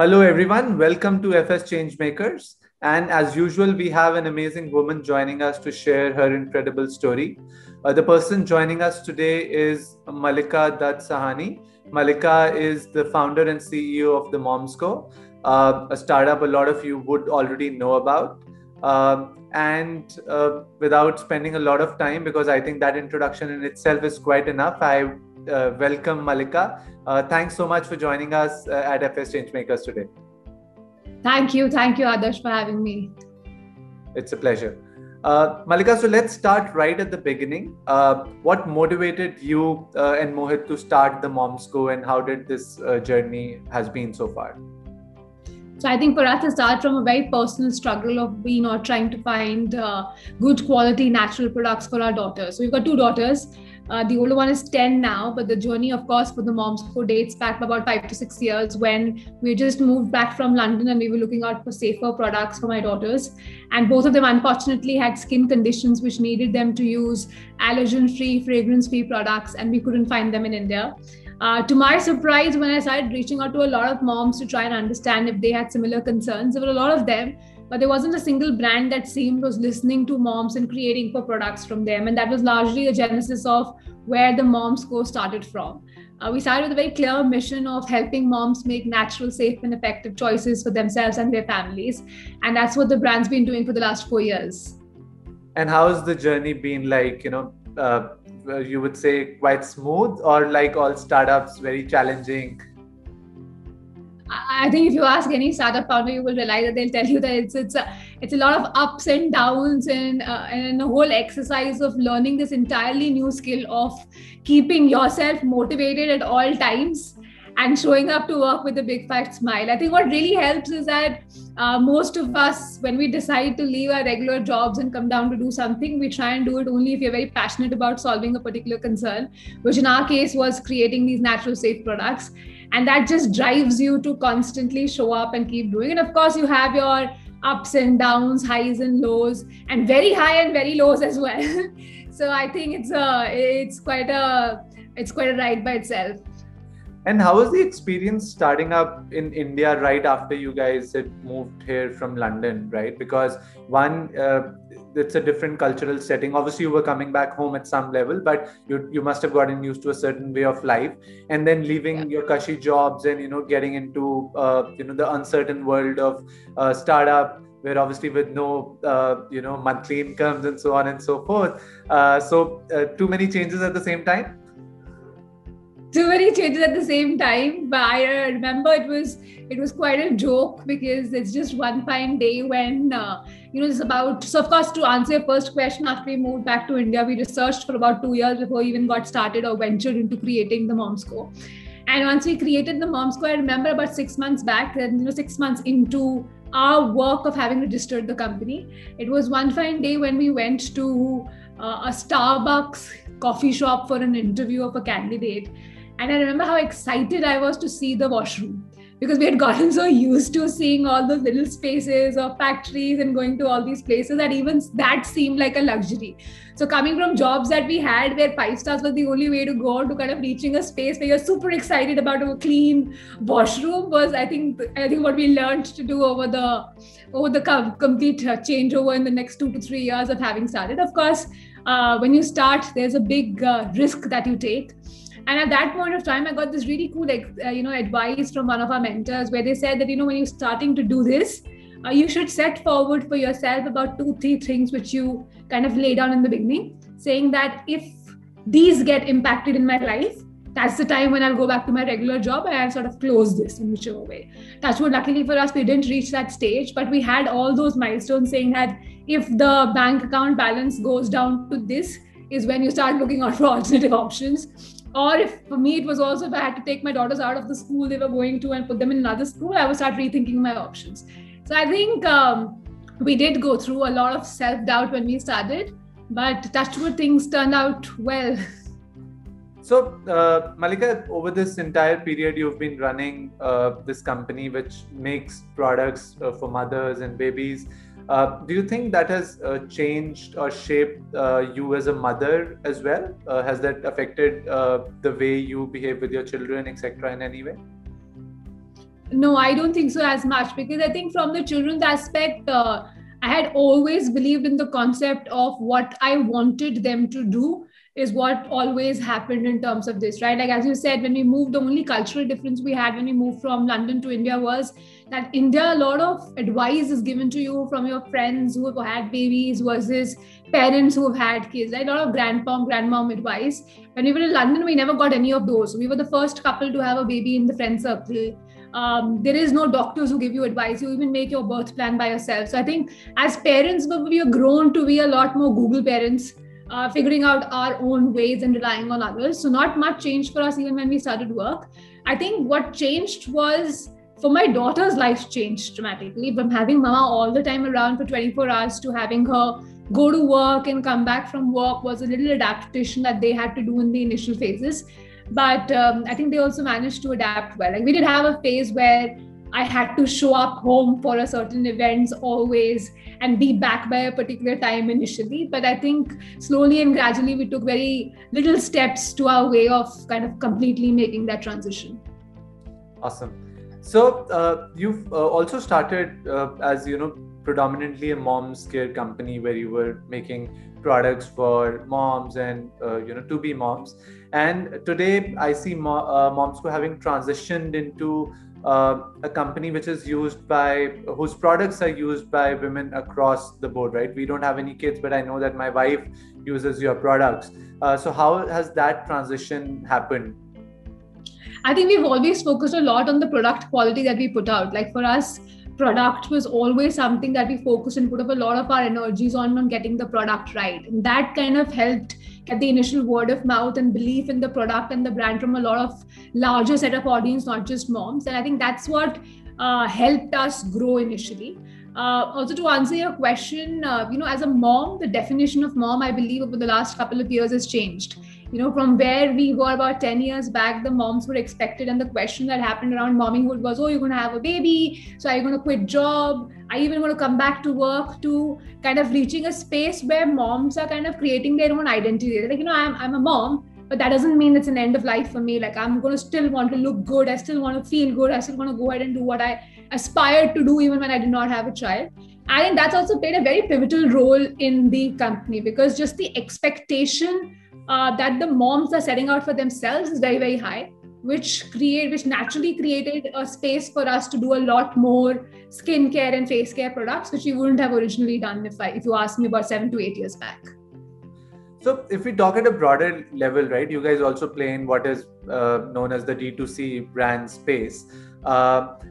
Hello, everyone. Welcome to FS Changemakers. And as usual, we have an amazing woman joining us to share her incredible story. The person joining us today is Malika Dutt Sahani. Malika is the founder and CEO of the Momsco, a startup a lot of you would already know about. And without spending a lot of time, because I think that introduction in itself is quite enough, I welcome Malika. Thanks so much for joining us at FS Changemakers today. Thank you, Adarsh, for having me. It's a pleasure. Malika, so let's start right at the beginning. What motivated you and Mohit to start the Momsco, and how did this journey has been so far? So I think for us, it started from a very personal struggle of trying to find good quality natural products for our daughters. So we've got two daughters. The older one is 10 now, but the journey, of course, for the Momsco dates back about 5 to 6 years when we just moved back from London and we were looking out for safer products for my daughters. And both of them, unfortunately, had skin conditions which needed them to use allergen-free, fragrance-free products, and we couldn't find them in India. To my surprise, when I started reaching out to a lot of moms to try and understand if they had similar concerns, there were a lot of them, but there wasn't a single brand that seemed was listening to moms and creating for products from them. And that was largely the genesis of where the Momsco started from. We started with a very clear mission of helping moms make natural, safe, and effective choices for themselves and their families. And that's what the brand's been doing for the last 4 years. And how has the journey been like, you would say quite smooth, or like all startups, very challenging? I think if you ask any startup founder, you will realize that they'll tell you that it's a lot of ups and downs and a whole exercise of learning this entirely new skill of keeping yourself motivated at all times and showing up to work with a big fat smile. I think what really helps is that most of us, when we decide to leave our regular jobs and come down to do something, we try and do it only if you're very passionate about solving a particular concern, which in our case was creating these natural, safe products. And that just drives you to constantly show up and keep doing. And of course, you have your ups and downs, highs and lows, and very high and very lows as well. So I think it's quite a ride by itself. And how was the experience starting up in India right after you guys had moved here from London, right? Because it's a different cultural setting. Obviously, you were coming back home at some level, but you must have gotten used to a certain way of life, and then leaving your cushy jobs and getting into the uncertain world of startup, where obviously with no monthly incomes and so on and so forth. So too many changes at the same time. Too many changes at the same time, but I remember it was quite a joke because it's just one fine day when it's about. So of course, to answer your first question, after we moved back to India, we researched for about 2 years before we even got started or ventured into creating the Momsco. And once we created the Momsco, I remember about 6 months back, and 6 months into our work of having registered the company, it was one fine day when we went to a Starbucks coffee shop for an interview of a candidate. And I remember how excited I was to see the washroom, because we had gotten so used to seeing all those little spaces of factories and going to all these places that even that seemed like a luxury. So coming from jobs that we had where 5 stars was the only way to go, to kind of reaching a space where you're super excited about a clean washroom was, I think what we learned to do over the complete changeover in the next 2 to 3 years of having started. Of course, when you start, there's a big risk that you take. And at that point of time, I got this really cool, advice from one of our mentors where they said that, when you're starting to do this, you should set forward for yourself about 2-3 things which you kind of lay down in the beginning, saying that if these get impacted in my life, that's the time when I'll go back to my regular job and I'll sort of close this in whichever way. That's what, luckily for us, we didn't reach that stage, but we had all those milestones saying that if the bank account balance goes down to this, is when you start looking out for alternative options. Or if for me, it was also if I had to take my daughters out of the school they were going to and put them in another school, I would start rethinking my options. So I think we did go through a lot of self-doubt when we started, but touch wood, things turned out well. So Malika, over this entire period, you've been running this company which makes products for mothers and babies. Do you think that has changed or shaped you as a mother as well? Has that affected the way you behave with your children, etc., in any way? No, I don't think so as much, because I think from the children's aspect, I had always believed in the concept of what I wanted them to do is what always happened in terms of this, right? Like, as you said, when we moved, the only cultural difference we had when we moved from London to India was that India, a lot of advice is given to you from your friends who have had babies versus parents who have had kids, right? A lot of grandpa, grandmom advice. When we were in London, we never got any of those. We were the first couple to have a baby in the friend circle. There is no doctors who give you advice. You even make your birth plan by yourself. So I think as parents, we are grown to be a lot more Google parents, figuring out our own ways and relying on others. So not much changed for us even when we started work. I think what changed was, for my daughter's life changed dramatically from having mama all the time around for 24 hours to having her go to work and come back from work was a little adaptation that they had to do in the initial phases. But I think they also managed to adapt well. Like, we did have a phase where I had to show up home for a certain events always and be back by a particular time initially. But I think slowly and gradually we took very little steps to our way of kind of completely making that transition. Awesome. So you've also started as, predominantly a mom's care company where you were making products for moms and to be moms. And today I see moms who having transitioned into a company which is whose products are used by women across the board, right? We don't have any kids, but I know that my wife uses your products. So how has that transition happened? I think we've always focused a lot on the product quality that we put out. Like, for us, product was always something that we focused and put up a lot of our energies on getting the product right. And that kind of helped get the initial word of mouth and belief in the product and the brand from a lot of larger set of audience, not just moms. And I think that's what helped us grow initially. Also, to answer your question, as a mom, the definition of mom, I believe, over the last couple of years has changed. From where we were about 10 years back, the moms were expected, and the question that happened around momminghood was, oh, you're going to have a baby, so are you going to quit job? Are you even going to come back to work? To kind of reaching a space where moms are kind of creating their own identity. They're like, I'm a mom, but that doesn't mean it's an end of life for me. Like, I'm going to still want to look good. I still want to feel good. I still want to go ahead and do what I aspired to do even when I did not have a child. I think that's also played a very pivotal role in the company, because just the expectation that the moms are setting out for themselves is very, very high, which naturally created a space for us to do a lot more skincare and face care products, which we wouldn't have originally done if you asked me about 7 to 8 years back. So if we talk at a broader level, right, you guys also play in what is known as the D2C brand space.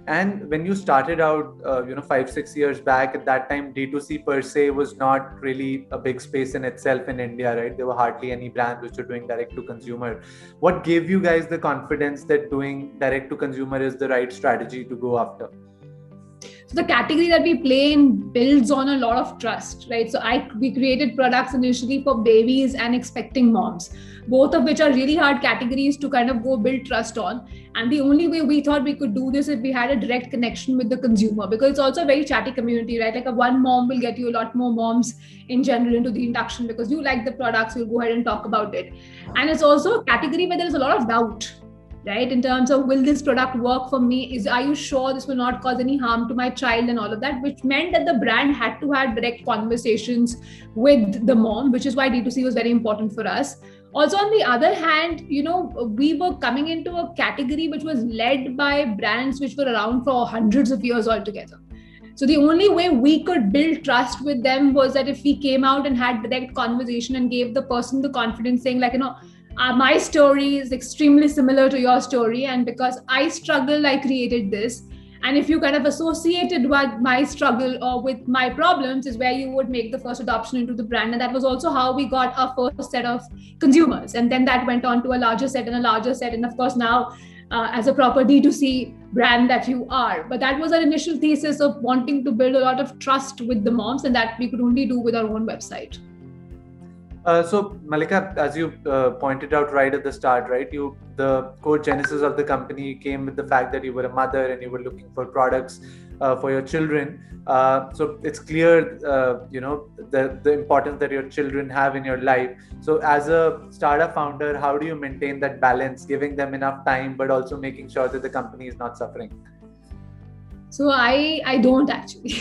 And when you started out, 5-6 years back, at that time, D2C per se was not really a big space in itself in India, right? There were hardly any brands which were doing direct to consumer. What gave you guys the confidence that doing direct to consumer is the right strategy to go after? So the category that we play in builds on a lot of trust, right? So we created products initially for babies and expecting moms, both of which are really hard categories to kind of go build trust on. And the only way we thought we could do this if we had a direct connection with the consumer, because it's also a very chatty community, right? Like, a one mom will get you a lot more moms in general into the induction because you like the products, you'll go ahead and talk about it. And it's also a category where there's a lot of doubt, right? In terms of, will this product work for me? Are you sure this will not cause any harm to my child and all of that, which meant that the brand had to have direct conversations with the mom, which is why D2C was very important for us. Also, on the other hand, we were coming into a category which was led by brands which were around for hundreds of years altogether. So the only way we could build trust with them was that if we came out and had direct conversation and gave the person the confidence, saying like, my story is extremely similar to your story, and because I struggled, I created this. And if you kind of associated with my struggle or with my problems, is where you would make the first adoption into the brand. And that was also how we got our first set of consumers. And then that went on to a larger set and a larger set. And of course, now as a proper D2C brand that you are. But that was our initial thesis of wanting to build a lot of trust with the moms, and that we could only do with our own website. So Mallika, as you pointed out right at the start, right, the core genesis of the company came with the fact that you were a mother and you were looking for products for your children. So it's clear, the importance that your children have in your life. So as a startup founder, how do you maintain that balance, giving them enough time, but also making sure that the company is not suffering? So I don't actually.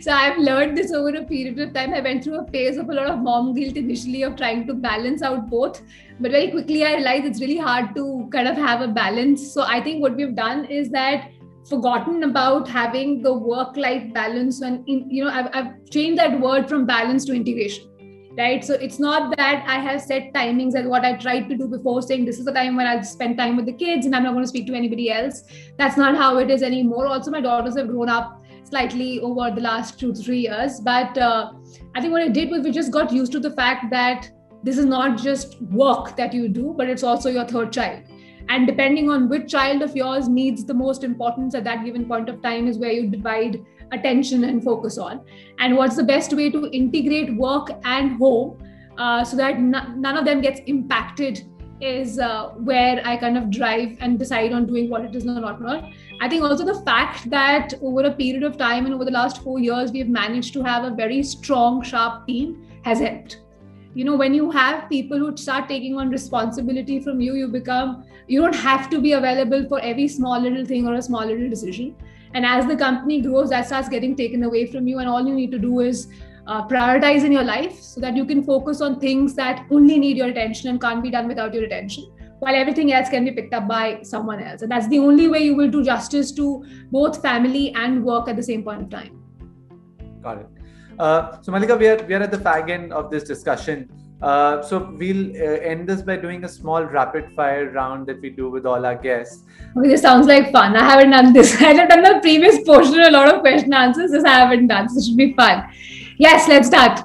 So I've learned this over a period of time. I went through a phase of a lot of mom guilt initially, of trying to balance out both, but very quickly I realized it's really hard to kind of have a balance. So I think what we've done is that forgotten about having the work-life balance, and I've changed that word from balance to integration. Right. So it's not that I have set timings as what I tried to do before, saying this is the time when I'll spend time with the kids and I'm not going to speak to anybody else. That's not how it is anymore. Also, my daughters have grown up slightly over the last 2 to 3 years. But I think what I did was we just got used to the fact that this is not just work that you do, but it's also your third child. And depending on which child of yours needs the most importance at that given point of time is where you divide attention and focus on. And what's the best way to integrate work and home so that none of them gets impacted is where I kind of drive and decide on doing what it is or not. I think also the fact that over a period of time and over the last 4 years, we've managed to have a very strong, sharp team has helped. When you have people who start taking on responsibility from you, you don't have to be available for every small little thing or a small little decision. And as the company grows, that starts getting taken away from you. And all you need to do is prioritize in your life so that you can focus on things that only need your attention and can't be done without your attention, while everything else can be picked up by someone else. And that's the only way you will do justice to both family and work at the same point of time. Got it. So Mallika, we are at the fag end of this discussion. So we'll end this by doing a small rapid fire round that we do with all our guests. Okay, this sounds like fun. I haven't done this. I have done the previous portion, a lot of question answers. This I haven't done. So this should be fun. Yes, let's start.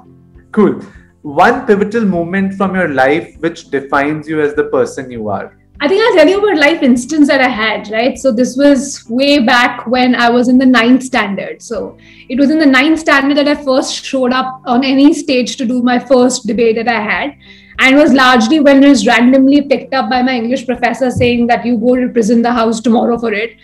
Cool. One pivotal moment from your life which defines you as the person you are. I think I'll tell you about life instance that I had, right? So this was way back when I was in the 9th standard. So it was in the 9th standard that I first showed up on any stage to do my first debate that I had. And it was largely when it was randomly picked up by my English professor saying that you go represent the house tomorrow for it.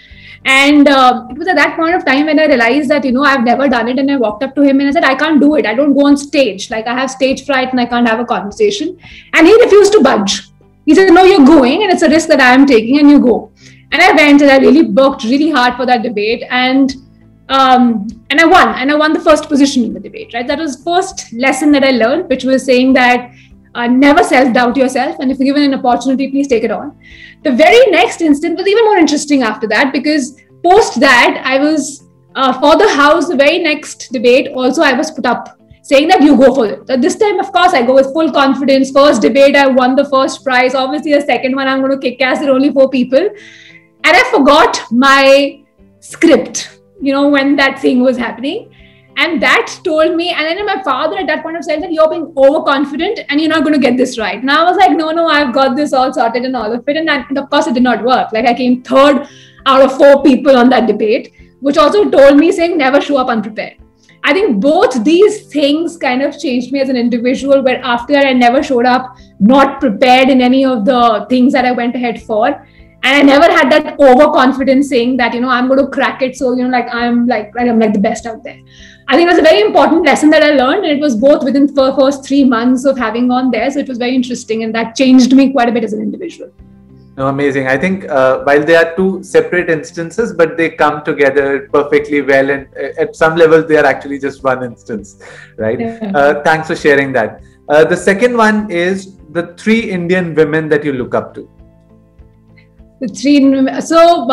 And it was at that point of time when I realized that, I've never done it. And I walked up to him and I said, I can't do it. I don't go on stage. Like I have stage fright and I can't have a conversation. And he refused to budge. He said, no, you're going and it's a risk that I am taking and you go. And I went and I really worked really hard for that debate and I won. And I won the first position in the debate, right? That was the first lesson that I learned, which was saying that never self-doubt yourself. And if you're given an opportunity, please take it on. The very next instant was even more interesting after that, because post that I was for the house, the very next debate, also I was put up saying that you go for it. So this time, of course, I go with full confidence. First debate, I won the first prize. Obviously, the second one, I'm going to kick ass. There are only 4 people. And I forgot my script, when that thing was happening. And that told me, and then my father at that point of said that you're being overconfident and you're not going to get this right. And I was like, no, I've got this all sorted and all of it. And of course, it did not work. Like I came 3rd out of 4 people on that debate, which also told me saying never show up unprepared. I think both these things kind of changed me as an individual, where after I never showed up not prepared in any of the things that I went ahead for. And I never had that overconfidence saying that, I'm going to crack it. So, I'm the best out there. I think it was a very important lesson that I learned. And it was both within the first 3 months of having gone there. So it was very interesting. And that changed me quite a bit as an individual. No, amazing. I think while they are 2 separate instances, but they come together perfectly well. And at some level, they are actually just one instance, right? Yeah. Thanks for sharing that. The second one is the 3 Indian women that you look up to. The 3. So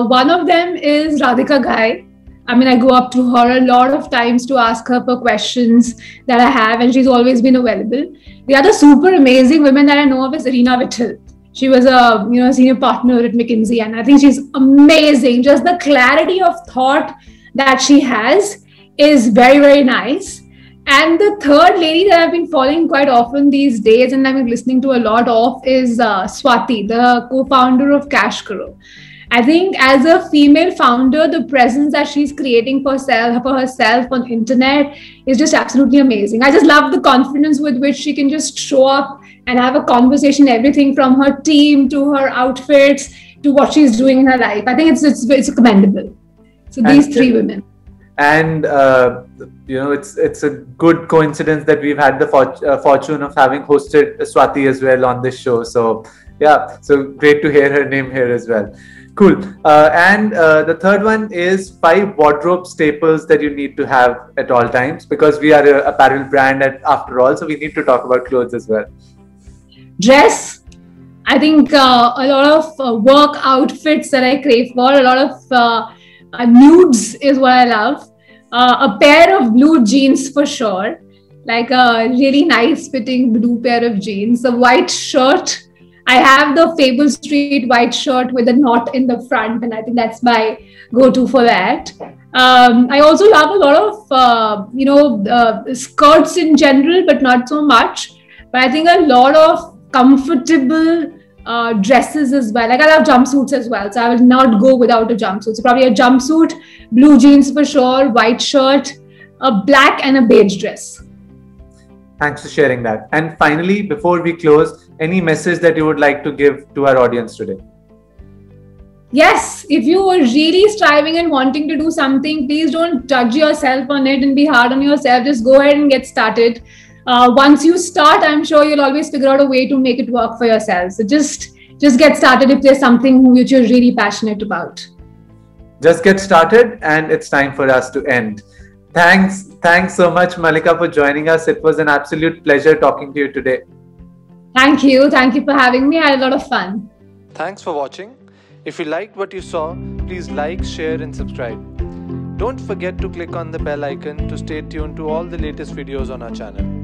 one of them is Radhika Ghai. I mean, I go up to her a lot of times to ask her for questions that I have, and she's always been available. The other super amazing women that I know of is Reena Vittal. She was a senior partner at McKinsey, and I think she's amazing. Just the clarity of thought that she has is very, very nice. And the third lady that I've been following quite often these days, and I've been listening to a lot of, is Swati, the co-founder of Cashkaro. I think as a female founder, the presence that she's creating for herself on internet is just absolutely amazing. I just love the confidence with which she can just show up and have a conversation, everything from her team to her outfits to what she's doing in her life. I think it's commendable. So these 3 women. And it's a good coincidence that we've had the fortune of having hosted Swati as well on this show. So yeah, so great to hear her name here as well. Cool. And the third one is 5 wardrobe staples that you need to have at all times, because we are an apparel brand after all, so we need to talk about clothes as well. Dress. I think a lot of work outfits that I crave for, a lot of nudes is what I love. A pair of blue jeans for sure, like a really nice fitting blue pair of jeans, a white shirt. I have the Fable Street white shirt with a knot in the front, and I think that's my go-to for that. I also love a lot of skirts in general, but not so much. But I think a lot of comfortable dresses as well. Like I love jumpsuits as well, so I will not go without a jumpsuit. So probably a jumpsuit, blue jeans for sure, white shirt, a black and a beige dress. Thanks for sharing that. And finally, before we close, any message that you would like to give to our audience today? Yes, if you are really striving and wanting to do something, please don't judge yourself on it and be hard on yourself. Just go ahead and get started. Once you start, I'm sure you'll always figure out a way to make it work for yourself. So just get started if there's something which you're really passionate about. Just get started, and it's time for us to end. Thanks so much, Mallika, for joining us. It was an absolute pleasure talking to you today. Thank you for having me. I had a lot of fun. Thanks for watching. If you liked what you saw, please like, share and subscribe. Don't forget to click on the bell icon to stay tuned to all the latest videos on our channel.